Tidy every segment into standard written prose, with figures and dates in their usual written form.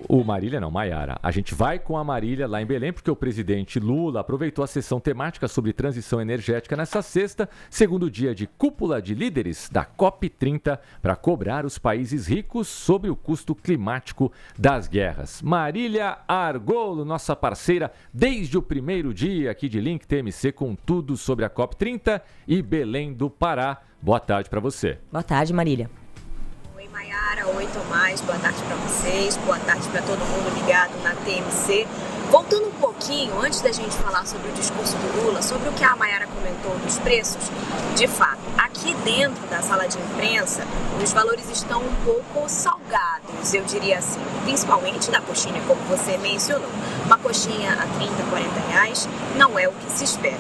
O Marília não, Maiara. A gente vai com a Marília lá em Belém, porque o presidente Lula aproveitou a sessão temática sobre transição energética nesta sexta, segundo dia de cúpula de líderes da COP30, para cobrar os países ricos sobre o custo climático das guerras. Marília Argolo, nossa parceira, desde o primeiro dia aqui de Link TMC, com tudo sobre a COP30 e Belém do Pará. Boa tarde para você. Boa tarde, Marília. Mayara, oi Tomás, boa tarde para vocês, boa tarde para todo mundo ligado na TMC. Voltando um pouquinho, antes da gente falar sobre o discurso do Lula, sobre o que a Mayara comentou dos preços, de fato, aqui dentro da sala de imprensa, os valores estão um pouco salgados, eu diria assim, principalmente da coxinha, como você mencionou. Uma coxinha a 30, 40 reais não é o que se espera.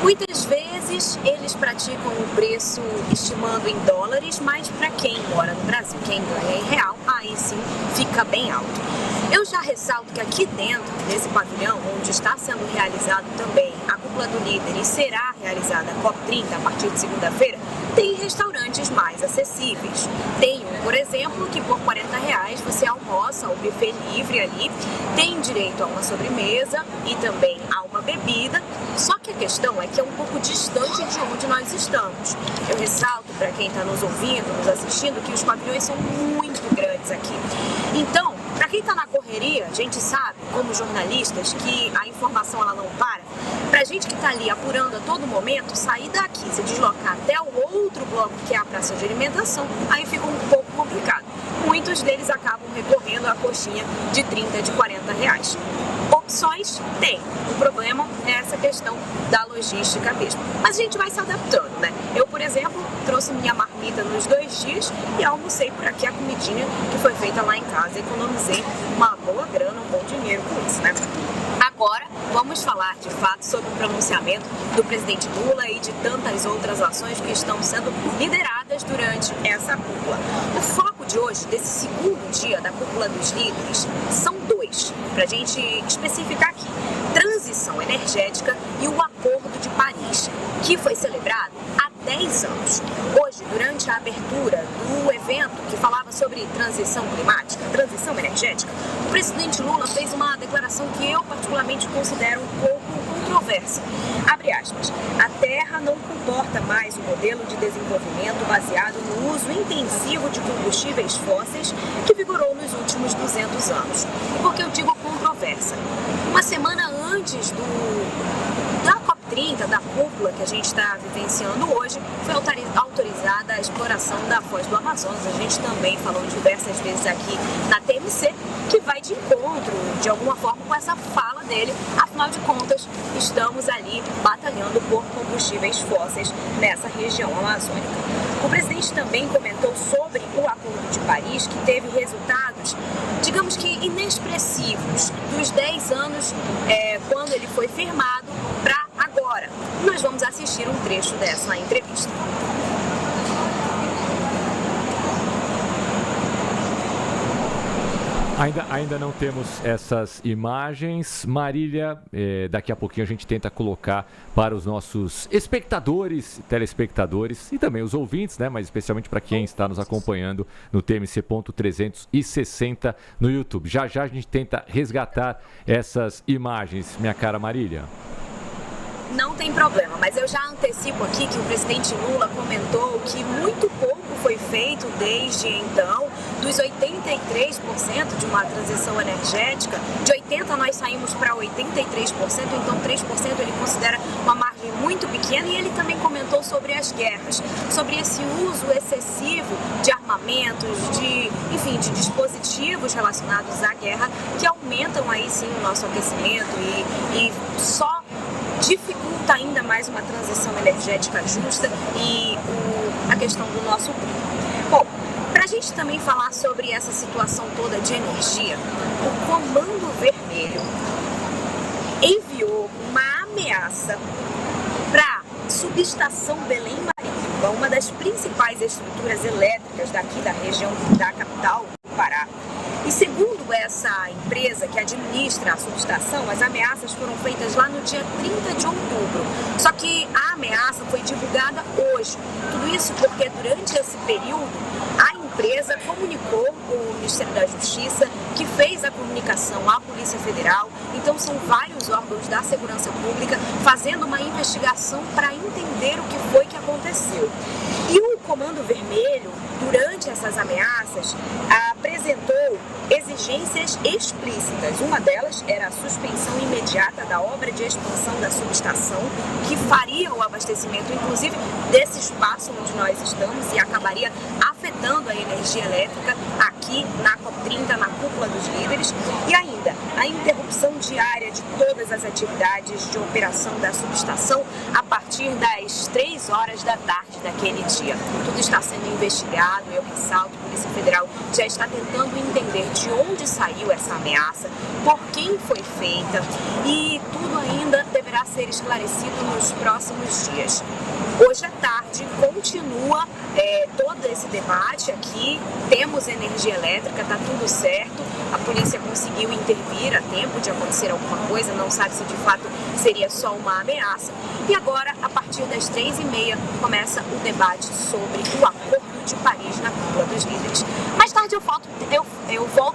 Muitas vezes eles praticam o preço estimando em dólares, mas para quem mora no Brasil, quem ganha em real, aí sim fica bem alto. Eu já ressalto que aqui dentro desse pavilhão, onde está sendo realizado também a cúpula do líder e será realizada a COP30 a partir de segunda-feira, tem restaurantes mais acessíveis. Tem um, por exemplo, que por 40 reais você almoça o buffet livre ali, tem direito a uma sobremesa e também a uma bebida, só que a questão é que é um pouco distante de onde nós estamos. Eu ressalto para quem está nos ouvindo, nos assistindo, que os pavilhões são muito grandes aqui. Então, para quem está na correria, a gente sabe, como jornalistas, que a informação ela não para. Para a gente que está ali apurando a todo momento, sair daqui, se deslocar até o outro bloco, que é a praça de alimentação, aí fica um pouco complicado. Muitos deles acabam recorrendo à coxinha de 30, de 40 reais. Opções tem. O problema é essa questão da logística mesmo. Mas a gente vai se adaptando, né? Eu, por exemplo, trouxe minha marmita nos 2 dias e almocei por aqui a comidinha que foi feita lá em casa. Economizei uma boa grana, um bom dinheiro com isso, né? Agora, vamos falar de fato sobre o pronunciamento do presidente Lula e de tantas outras ações que estão sendo lideradas durante essa cúpula. O foco de hoje, desse segundo dia da cúpula dos líderes, são 2, para a gente especificar aqui: transição energética e o Acordo de Paris, que foi celebrado há 10 anos. Hoje, durante a abertura do evento que falava sobre transição climática, transição energética, o presidente Lula fez uma declaração que eu particularmente considero um pouco controversa. Abre aspas: a Terra não comporta mais um modelo de desenvolvimento baseado no uso intensivo de combustíveis fósseis que vigorou nos últimos 200 anos. Por que eu digo controversa? Uma semana antes da COP30, da cúpula que a gente está vivenciando hoje, foi autorizada a exploração da Foz do Amazonas. A gente também falou diversas vezes aqui na TMC que vai de encontro, de alguma forma, com essa fala dele. Afinal de contas, estamos ali batalhando por combustíveis fósseis nessa região amazônica. O presidente também comentou sobre o Acordo de Paris, que teve resultados, digamos que inexpressivos, dos 10 anos quando ele foi firmado para agora. Nós vamos assistir um trecho dessa entrevista. Ainda não temos essas imagens. Marília, daqui a pouquinho a gente tenta colocar para os nossos espectadores, telespectadores e também os ouvintes, né? Mas especialmente para quem está nos acompanhando no TMC.360 no YouTube. Já já a gente tenta resgatar essas imagens, minha cara Marília. Não tem problema, mas eu já antecipo aqui que o presidente Lula comentou que muito pouco foi feito desde então, dos 83% de uma transição energética, de 80% nós saímos para 83%, então 3% ele considera uma margem muito pequena, e ele também comentou sobre as guerras, sobre esse uso excessivo de armamentos, de dispositivos relacionados à guerra, que aumentam aí sim o nosso aquecimento e só dificulta ainda mais uma transição energética justa e a questão do nosso clima. Bom, para a gente também falar sobre essa situação toda de energia, o Comando Vermelho enviou uma ameaça para a subestação Belém Marítima, uma das principais estruturas elétricas daqui da região da capital do Pará. E segundo essa empresa que administra a subestação, as ameaças foram feitas lá no dia 30 de outubro. Só que a ameaça foi divulgada hoje. Tudo isso porque durante esse período, a empresa comunicou o Ministério da Justiça, que fez a comunicação à Polícia Federal. Então são vários órgãos da segurança pública fazendo uma investigação para entender o que foi que aconteceu. E o Comando Vermelho, durante essas ameaças, apresentou exigências explícitas. Uma delas era a suspensão imediata da obra de expansão da subestação, que faria o abastecimento, inclusive, desse espaço onde nós estamos e acabaria afetando a energia elétrica aqui na COP30, na cúpula dos líderes. E ainda, a interrupção diária de todas as atividades de operação da subestação a partir das 3 horas da tarde daquele dia. Tudo está sendo investigado, eu ressalto, a Polícia Federal já está tentando entender de onde saiu essa ameaça, por quem foi feita, e tudo ainda deverá ser esclarecido nos próximos dias. Hoje à tarde continua todo esse debate aqui, temos energia elétrica, está tudo certo, a polícia conseguiu intervir a tempo de acontecer alguma coisa, não sabe se de fato seria só uma ameaça. E agora, a partir das 3h30, começa o debate sobre o Acordo de Paris na cúpula dos líderes. Mais tarde eu volto,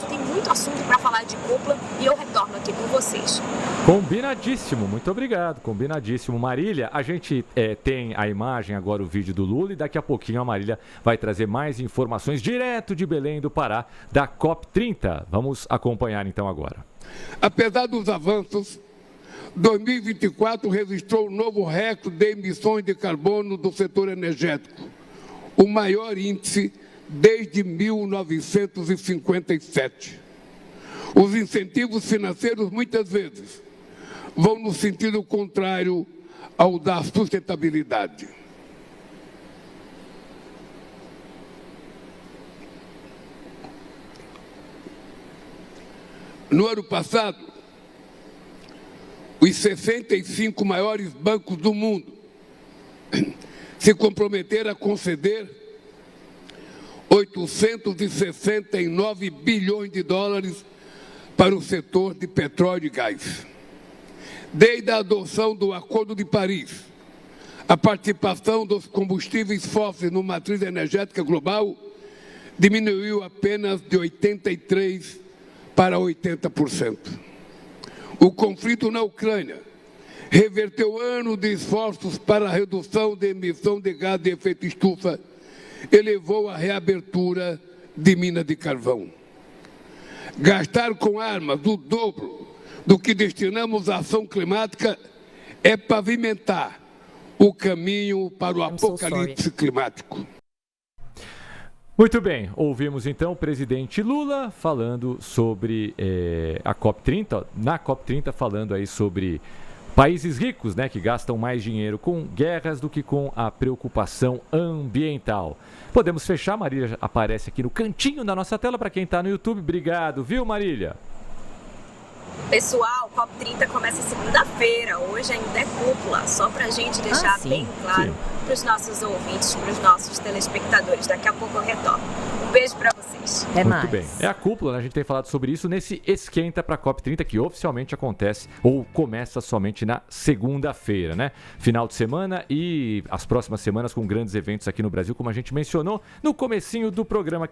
tem muito assunto para falar de cúpula e eu retorno aqui com vocês. Combinadíssimo, muito obrigado, combinadíssimo. Marília, a gente tem a imagem agora, o vídeo do Lula, e daqui a pouquinho a Marília vai trazer mais informações direto de Belém do Pará, da COP30. Vamos acompanhar então agora. Apesar dos avanços, 2024 registrou um novo recorde de emissões de carbono do setor energético, o maior índice desde 1957. Os incentivos financeiros, muitas vezes, vão no sentido contrário ao da sustentabilidade. No ano passado, os 65 maiores bancos do mundo se comprometeram a conceder 869 bilhões de dólares para o setor de petróleo e gás. Desde a adoção do Acordo de Paris, a participação dos combustíveis fósseis na matriz energética global diminuiu apenas de 83% para 80%. O conflito na Ucrânia reverteu anos de esforços para a redução da emissão de gás de efeito estufa e levou à reabertura de minas de carvão. Gastar com armas o dobro do que destinamos à ação climática é pavimentar o caminho para o apocalipse climático. Muito bem, ouvimos então o presidente Lula falando sobre a COP30, na COP30 falando aí sobre países ricos, né, que gastam mais dinheiro com guerras do que com a preocupação ambiental. Podemos fechar, Marília aparece aqui no cantinho da nossa tela para quem está no YouTube. Obrigado, viu, Marília? Pessoal, COP30 começa segunda-feira, hoje ainda é cúpula, só para a gente deixar bem claro para os nossos ouvintes, para os nossos telespectadores. Daqui a pouco eu retorno. Um beijo para vocês. Até mais. Muito bem. É a cúpula, né? A gente tem falado sobre isso nesse Esquenta para a COP30, que oficialmente acontece ou começa somente na segunda-feira, né? Final de semana e as próximas semanas com grandes eventos aqui no Brasil, como a gente mencionou no comecinho do programa.